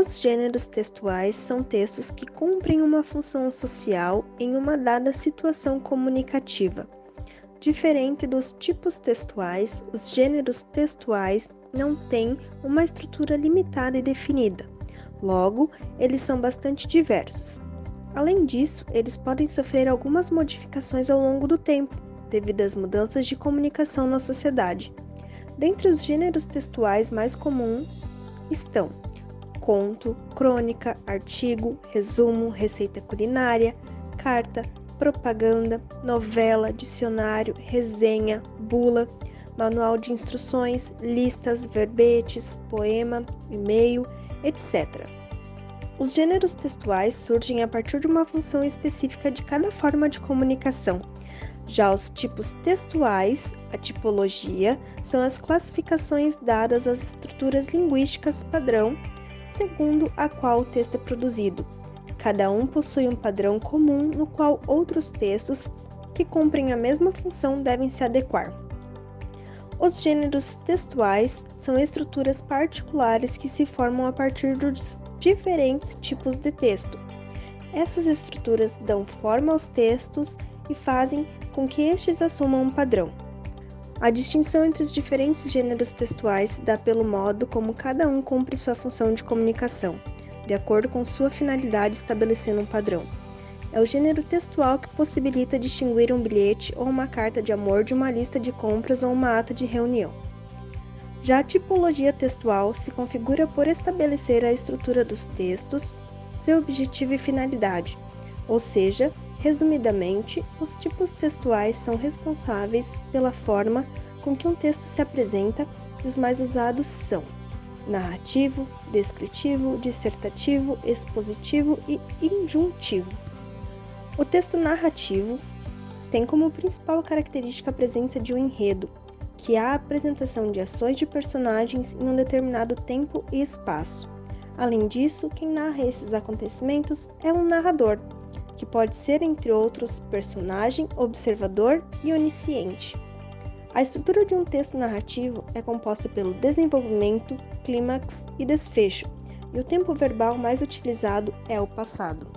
Os gêneros textuais são textos que cumprem uma função social em uma dada situação comunicativa. Diferente dos tipos textuais, os gêneros textuais não têm uma estrutura limitada e definida. Logo, eles são bastante diversos. Além disso, eles podem sofrer algumas modificações ao longo do tempo, devido às mudanças de comunicação na sociedade. Dentre os gêneros textuais mais comuns estão conto, crônica, artigo, resumo, receita culinária, carta, propaganda, novela, dicionário, resenha, bula, manual de instruções, listas, verbetes, poema, e-mail, etc. Os gêneros textuais surgem a partir de uma função específica de cada forma de comunicação. Já os tipos textuais, a tipologia, são as classificações dadas às estruturas linguísticas padrão, segundo a qual o texto é produzido. Cada um possui um padrão comum no qual outros textos que cumprem a mesma função devem se adequar. Os gêneros textuais são estruturas particulares que se formam a partir dos diferentes tipos de texto. Essas estruturas dão forma aos textos e fazem com que estes assumam um padrão. A distinção entre os diferentes gêneros textuais se dá pelo modo como cada um cumpre sua função de comunicação, de acordo com sua finalidade estabelecendo um padrão. É o gênero textual que possibilita distinguir um bilhete ou uma carta de amor de uma lista de compras ou uma ata de reunião. Já a tipologia textual se configura por estabelecer a estrutura dos textos, seu objetivo e finalidade, ou seja, resumidamente, os tipos textuais são responsáveis pela forma com que um texto se apresenta e os mais usados são narrativo, descritivo, dissertativo, expositivo e injuntivo. O texto narrativo tem como principal característica a presença de um enredo, que é a apresentação de ações de personagens em um determinado tempo e espaço. Além disso, quem narra esses acontecimentos é um narrador, que pode ser, entre outros, personagem, observador e onisciente. A estrutura de um texto narrativo é composta pelo desenvolvimento, clímax e desfecho, e o tempo verbal mais utilizado é o passado.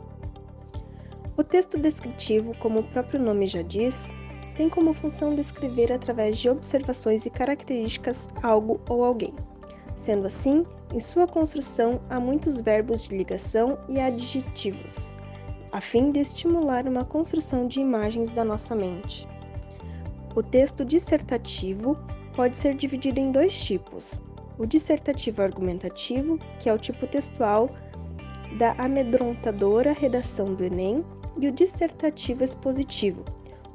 O texto descritivo, como o próprio nome já diz, tem como função descrever através de observações e características algo ou alguém. Sendo assim, em sua construção há muitos verbos de ligação e adjetivos, a fim de estimular uma construção de imagens da nossa mente. O texto dissertativo pode ser dividido em dois tipos: o dissertativo argumentativo, que é o tipo textual da amedrontadora redação do Enem, e o dissertativo expositivo.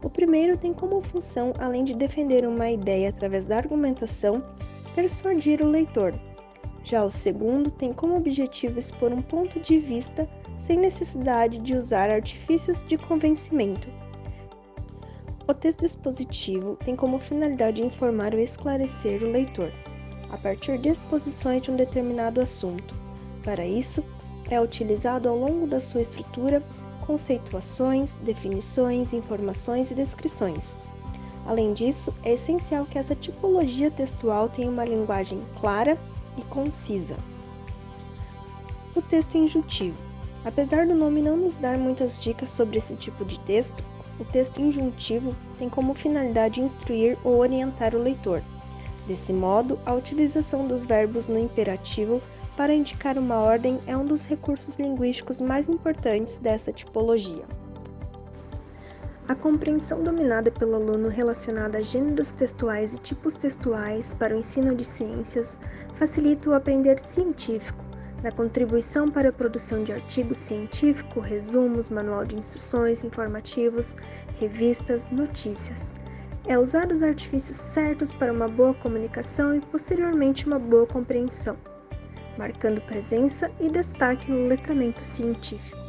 O primeiro tem como função, além de defender uma ideia através da argumentação, persuadir o leitor. Já o segundo tem como objetivo expor um ponto de vista sem necessidade de usar artifícios de convencimento. O texto expositivo tem como finalidade informar ou esclarecer o leitor, a partir de exposições de um determinado assunto. Para isso, é utilizado ao longo da sua estrutura conceituações, definições, informações e descrições. Além disso, é essencial que essa tipologia textual tenha uma linguagem clara e concisa. O texto injuntivo. Apesar do nome não nos dar muitas dicas sobre esse tipo de texto, o texto injuntivo tem como finalidade instruir ou orientar o leitor. Desse modo, a utilização dos verbos no imperativo para indicar uma ordem é um dos recursos linguísticos mais importantes dessa tipologia. A compreensão dominada pelo aluno relacionada a gêneros textuais e tipos textuais para o ensino de ciências facilita o aprender científico, na contribuição para a produção de artigos científicos, resumos, manual de instruções, informativos, revistas, notícias. É usar os artifícios certos para uma boa comunicação e, posteriormente, uma boa compreensão, marcando presença e destaque no letramento científico.